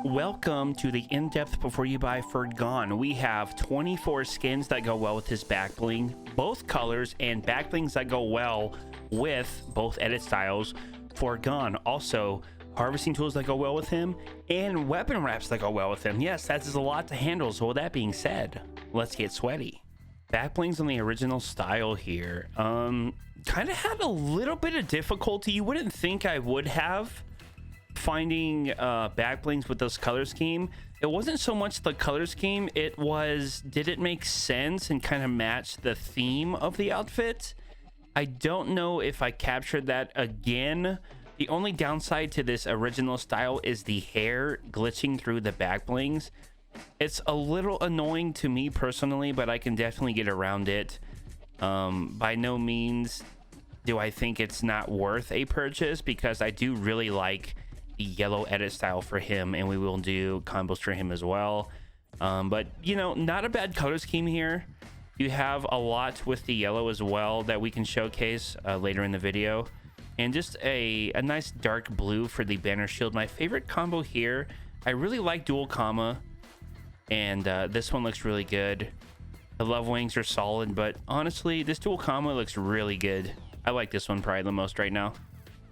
Welcome to the in-depth before you buy for Guan. We have 24 skins that go well with his back bling, both colors, and back blings that go well with both edit styles for Guan. Also, harvesting tools that go well with him, and weapon wraps that go well with him. Yes, that is a lot to handle. So with that being said, let's get sweaty. Back blings on the original style here. Kind of had a little bit of difficulty. You wouldn't think I would have finding back blings with this color scheme. It wasn't so much the color scheme, it was, did it make sense and kind of match the theme of the outfit? I don't know if I captured that again. The only downside to this original style is the hair glitching through the back blings. It's a little annoying to me personally, but I can definitely get around it. By no means do I think it's not worth a purchase, because I do really like the yellow edit style for him, and we will do combos for him as well. But you know, not a bad color scheme here. You have a lot with the yellow as well that we can showcase later in the video, and just a nice dark blue for the banner shield. My favorite combo here, I really like dual Camo, and this one looks really good. The love wings are solid, but honestly this dual Camo looks really good. I like this one probably the most right now.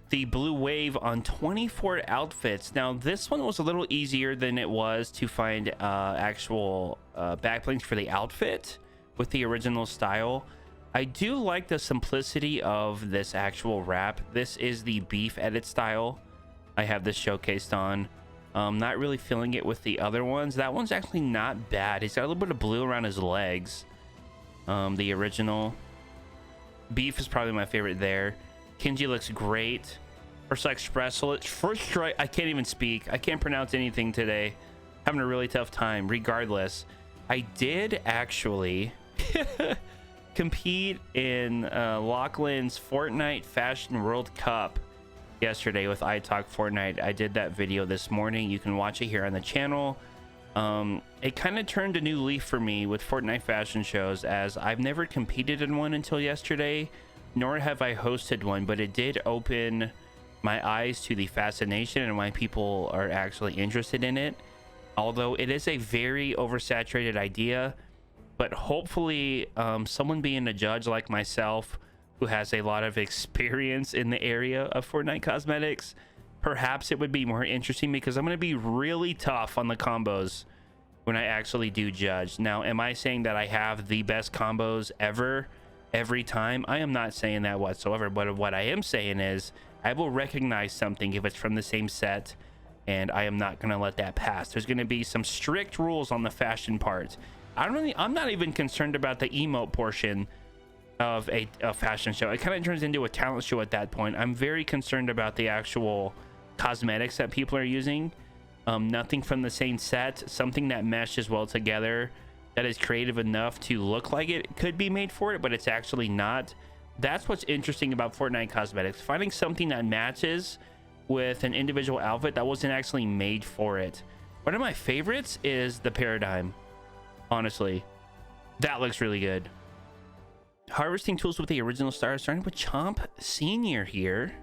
The blue wave on 24 outfits. Now this one was a little easier than it was to find actual back blings for the outfit with the original style. I do like the simplicity of this actual wrap. This is the beef edit style. I have this showcased on. Not really feeling it with the other ones. That one's actually not bad. He's got a little bit of blue around his legs. The original beef is probably my favorite there. Kenji looks great. First strike. I can't even speak. I can't pronounce anything today. Having a really tough time. Regardless, I did actually compete in Lachlan's Fortnite Fashion World Cup yesterday with I Talk Fortnite. I did that video this morning. You can watch it here on the channel. It kind of turned a new leaf for me with Fortnite fashion shows, as I've never competed in one until yesterday, nor have I hosted one, but it did open my eyes to the fascination and why people are actually interested in it. Although it is a very oversaturated idea, but hopefully someone being a judge like myself, who has a lot of experience in the area of Fortnite cosmetics, perhaps it would be more interesting, because I'm going to be really tough on the combos when I actually do judge. Now, am I saying that I have the best combos ever every time? I am not saying that whatsoever, but what I am saying is I will recognize something if it's from the same set, and I am not going to let that pass. There's going to be some strict rules on the fashion part. I'm not even concerned about the emote portion of a fashion show. It kind of turns into a talent show at that point. I'm very concerned about the actual cosmetics that people are using. Nothing from the same set, something that meshes well together, that is creative enough to look like it could be made for it, but it's actually not. That's what's interesting about Fortnite cosmetics, finding something that matches with an individual outfit that wasn't actually made for it. One of my favorites is the Paradigm. Honestly, that looks really good. Harvesting tools with the original star, starting with Chomp Senior here.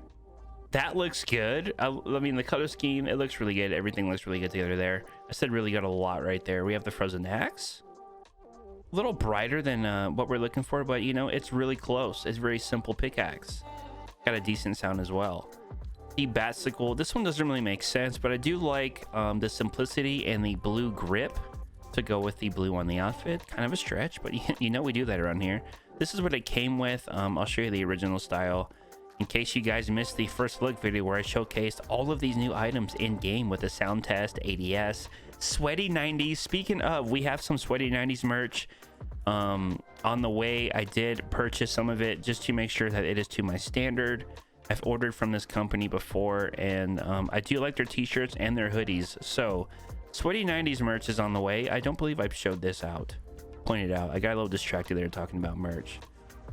That looks good. I mean, the color scheme, it looks really good. Everything looks really good together there. I said really good a lot right there. We have the frozen axe. A little brighter than what we're looking for, but you know, it's really close. It's a very simple pickaxe. Got a decent sound as well. The Batsicle, this one doesn't really make sense, but I do like the simplicity and the blue grip to go with the blue on the outfit. Kind of a stretch, but you know we do that around here. This is what it came with. I'll show you the original style in case you guys missed the first look video where I showcased all of these new items in game with the sound test, ADS, sweaty 90s. Speaking of, we have some sweaty 90s merch on the way. I did purchase some of it just to make sure that it is to my standard. I've ordered from this company before, and I do like their t-shirts and their hoodies. So sweaty 90s merch is on the way. I don't believe I've showed this out, pointed out. I got a little distracted there talking about merch.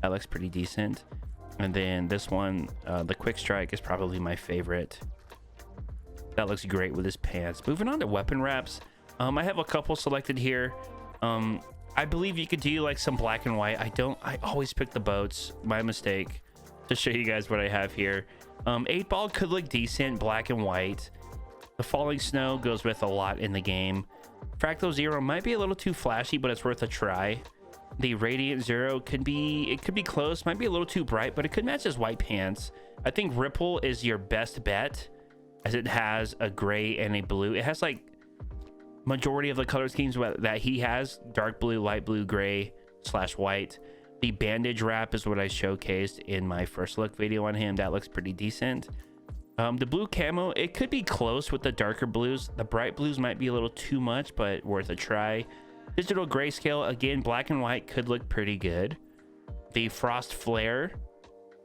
That looks pretty decent. And then this one, the quick strike, is probably my favorite. That looks great with his pants. Moving on to weapon wraps. I have a couple selected here. I believe you could do like some black and white. I always pick the boats. My mistake. To show you guys what I have here. 8 ball could look decent, black and white. The falling snow goes with a lot in the game. Fractal Zero might be a little too flashy, but it's worth a try. The Radiant Zero could be close, might be a little too bright, but it could match his white pants. I think Ripple is your best bet, as it has a gray and a blue. It has like majority of the color schemes that he has: dark blue, light blue, gray / white. The Bandage Wrap is what I showcased in my first look video on him. That looks pretty decent. The blue camo, it could be close with the darker blues. The bright blues might be a little too much, but worth a try. Digital grayscale, again, black and white could look pretty good. The Frost Flare,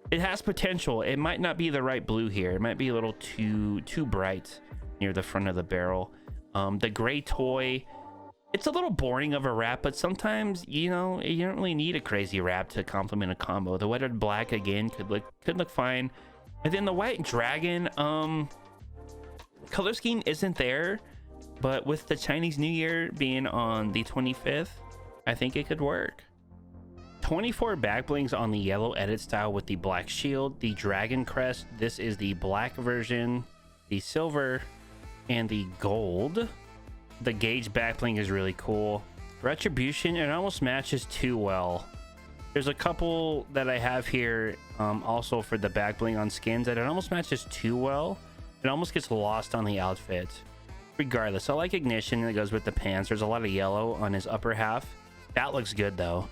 it has potential. It might not be the right blue here. It might be a little too bright near the front of the barrel. The gray toy, it's a little boring of a wrap, but sometimes, you know, you don't really need a crazy wrap to complement a combo. The weathered black, again, could look fine. And then the white dragon, color scheme isn't there, but with the Chinese New Year being on the 25th, I think it could work. 24 back blings on the yellow edit style with the black shield, the dragon crest. This is the black version, the silver, and the gold. The gauge back bling is really cool. Retribution, it almost matches too well. There's a couple that I have here also for the back bling on skins that it almost matches too well. It almost gets lost on the outfit. Regardless, I like Ignition that goes with the pants. There's a lot of yellow on his upper half. That looks good though.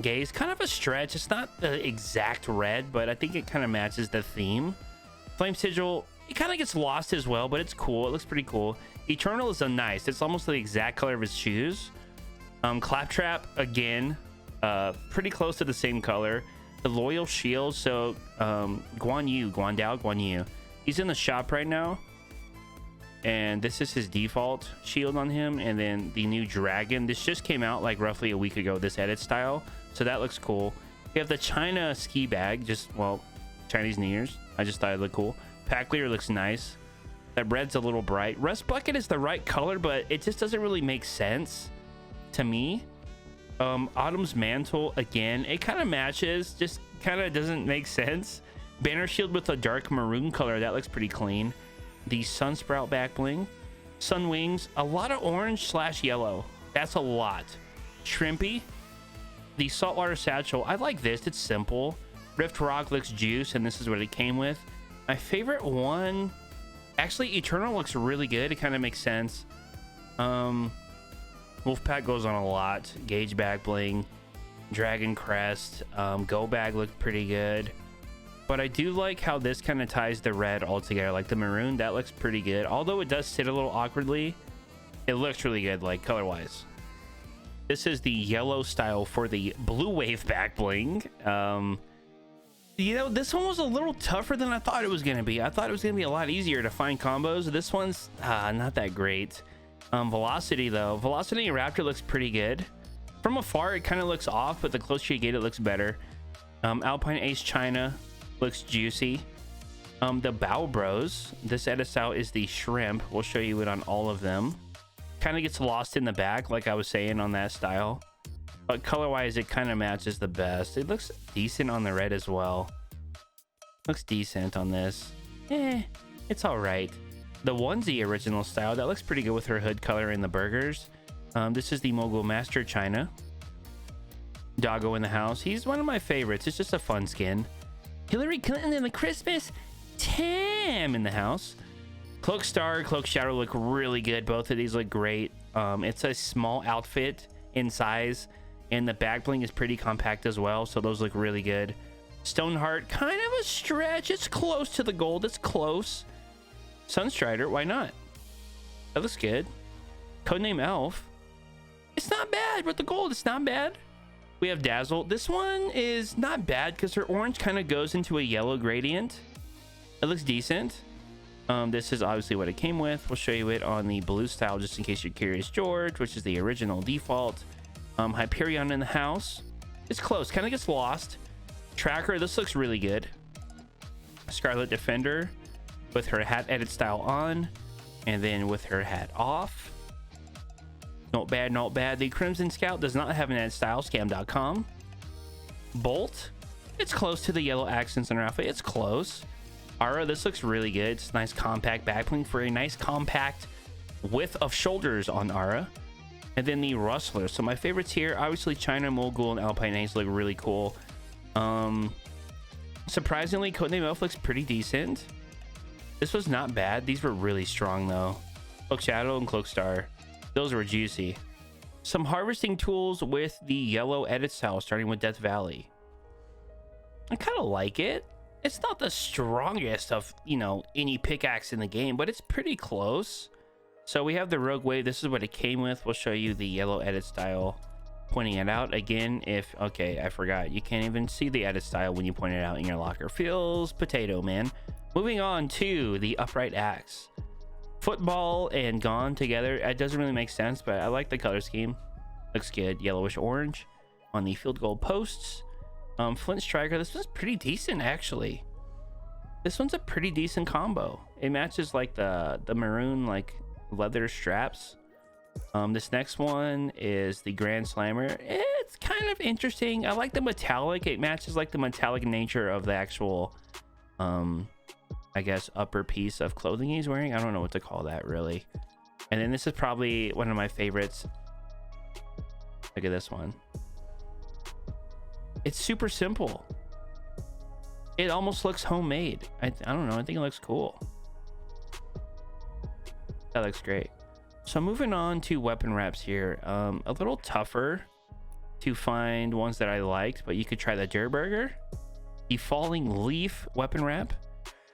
Gaze, kind of a stretch. It's not the exact red, but I think it kind of matches the theme. Flame Sigil, it kind of gets lost as well, but it's cool. It looks pretty cool. Eternal is a nice. It's almost the exact color of his shoes. Claptrap, again, pretty close to the same color. The Loyal Shield, so Guan Yu, he's in the shop right now, and this is his default shield on him. And then the new dragon, this just came out like roughly a week ago, this edit style, so that looks cool. We have the China ski bag, just, well, Chinese New Year's, I just thought it looked cool. Pack leader looks nice. That red's a little bright. Rust bucket is the right color, but it just doesn't really make sense to me. Autumn's mantle, again, it kind of matches, just kind of doesn't make sense. Banner shield with a dark maroon color, that looks pretty clean. The Sunsprout back bling. Sun wings, a lot of orange / yellow, that's a lot. Shrimpy, the saltwater satchel, I like this, it's simple. Rift rock looks juice, and this is what it came with. My favorite one, actually, Eternal looks really good. It kind of makes sense. Wolfpack goes on a lot. Gauge back bling, Dragon crest, Go bag looked pretty good. But I do like how this kind of ties the red all together. Like the maroon, that looks pretty good. Although it does sit a little awkwardly, it looks really good, like color-wise. This is the yellow style for the blue wave back bling. You know, this one was a little tougher than I thought it was going to be. I thought it was going to be a lot easier to find combos. This one's not that great. Velocity, though. Velocity Raptor looks pretty good. From afar, it kind of looks off, but the closer you get, it looks better. Alpine Ace China looks juicy. The Bow Bros. This edit style is the shrimp. We'll show you it on all of them. Kind of gets lost in the back, like I was saying on that style. But color-wise, it kind of matches the best. It looks decent on the red as well. Looks decent on this. It's all right. The onesie original style, that looks pretty good with her hood color and the burgers. This is the Mogul Master China. Doggo in the house. He's one of my favorites. It's just a fun skin. Hillary Clinton and the Christmas Tam in the house. Cloak Star, Cloak Shadow look really good. Both of these look great. It's a small outfit in size, and the back bling is pretty compact as well, so those look really good. Stoneheart, kind of a stretch. It's close to the gold. It's close. Sunstrider, why not? That looks good. Codename Elf. It's not bad with the gold. It's not bad. We have Dazzle. This one is not bad because her orange kind of goes into a yellow gradient. It looks decent. This is obviously what it came with. We'll show you it on the blue style just in case you're curious. George, which is the original default. Hyperion in the house. It's close. Kind of gets lost. Tracker. This looks really good. Scarlet Defender with her hat edit style on, and then with her hat off. Not bad, not bad. The Crimson Scout does not have an edit style. Scam.com. Bolt. It's close to the yellow accents on her outfit. It's close. Aura, this looks really good. It's nice compact back bling for a nice compact width of shoulders on Aura. And then the Rustler. So my favorites here, obviously China Mogul and Alpine Ace look really cool. Surprisingly, Codename Elf looks pretty decent. This was not bad. These were really strong though. Cloak Shadow and Cloak Star, those were juicy. Some harvesting tools with the yellow edit style, starting with Death Valley. I kind of like it. It's not the strongest of, you know, any pickaxe in the game, but it's pretty close. So we have the Rogue Wave. This is what it came with. We'll show you the yellow edit style. Pointing it out again. If okay, I forgot, you can't even see the edit style when you point it out in your locker. Feels potato, man. Moving on to the upright axe. Football and GAN together, it doesn't really make sense, but I like the color scheme. Looks good. Yellowish orange on the field goal posts. Flint Striker, this one's pretty decent actually. This one's a pretty decent combo. It matches like the maroon like leather straps. This next one is the Grand Slammer. It's kind of interesting. I like the metallic. It matches like the metallic nature of the actual I guess upper piece of clothing he's wearing. I don't know what to call that really. And then this is probably one of my favorites. Look at this one. It's super simple. It almost looks homemade. I don't know, I think it looks cool. That looks great. So moving on to weapon wraps here. A little tougher to find ones that I liked, but you could try the Durburger, the Falling Leaf weapon wrap,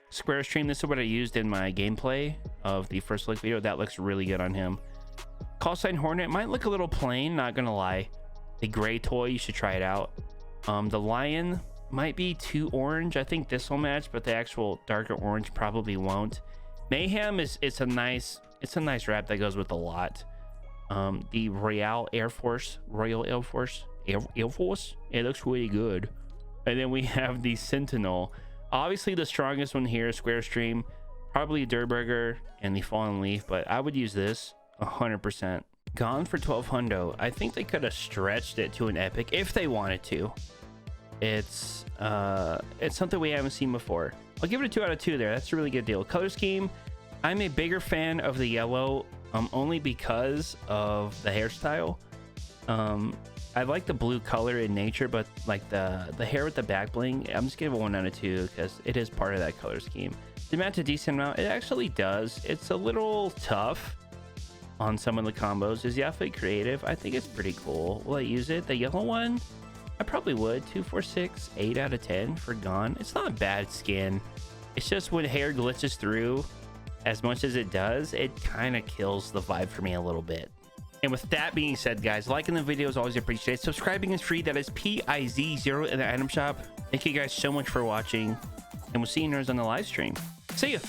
Square Stream. This is what I used in my gameplay of the first look video. That looks really good on him. Call Sign Hornet might look a little plain, not gonna lie. The gray toy, you should try it out. The Lion might be too orange. I think this will match, but the actual darker orange probably won't. Mayhem it's a nice wrap that goes with a lot. The Royal Air Force, it looks really good. And then we have the Sentinel. Obviously the strongest one here is Square Stream, probably Durburger and the Fallen Leaf, but I would use this 100%. GAN for 1200. I think they could have stretched it to an epic if they wanted to. It's something we haven't seen before. I'll give it a 2 out of 2 there. That's a really good deal. Color scheme, I'm a bigger fan of the yellow, only because of the hairstyle. I like the blue color in nature, but like the hair with the back bling, I'm just giving it 1 out of 2 because it is part of that color scheme. To match a decent amount, it actually does. It's a little tough on some of the combos. Is the outfit creative? I think it's pretty cool. Will I use it? The yellow one, I probably would. 2, 4, 6, 8 out of 10 for GAN. It's not bad skin. It's just when hair glitches through as much as it does, it kind of kills the vibe for me a little bit. And with that being said, guys, liking the video is always appreciated. Subscribing is free. That is PIZO in the item shop. Thank you guys so much for watching, and we'll see you nerds on the live stream. See ya.